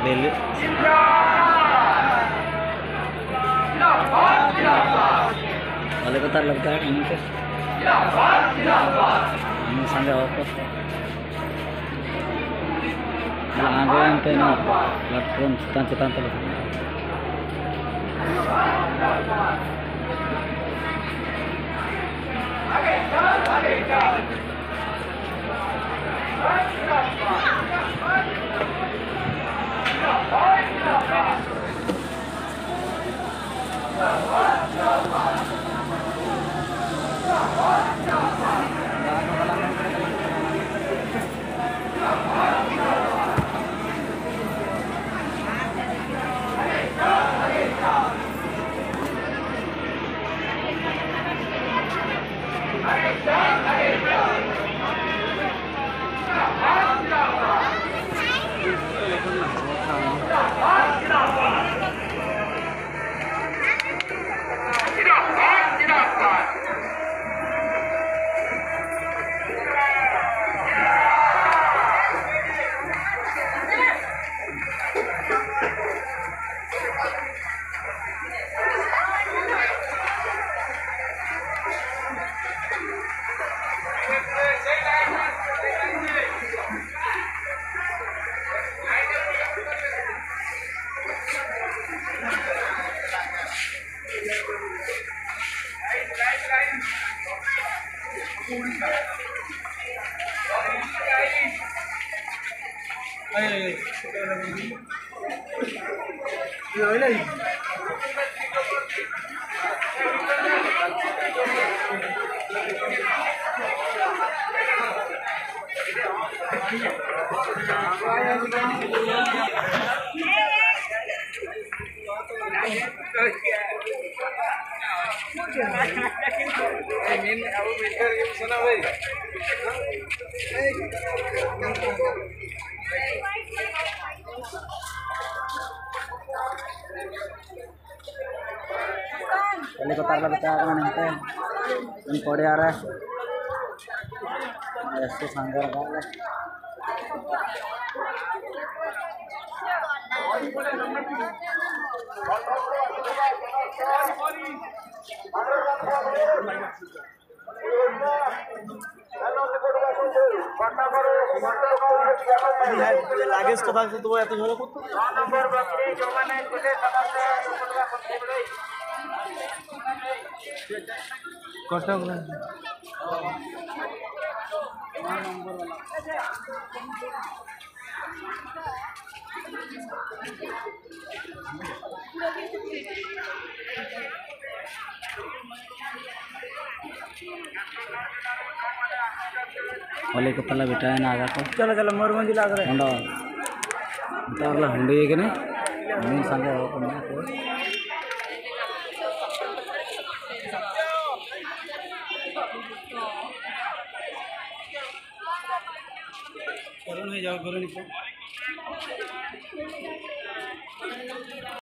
bell वाले को तार लगता है इनके संगे होकर आगे इनके ना प्लेटफॉर्म चितान पहले को तार लगता है पड़े आ रहा है ऐसे संगर লাগেজ কথা তো এত ঝড় করতো কটক वाले को पहला बिठाया ना आगा को चलो चलो मयूरभंज लाग रहे होंडा तो अगला हुंडी है कि नहीं हमें संगे हो करना तो चलो नहीं जाओ करो नहीं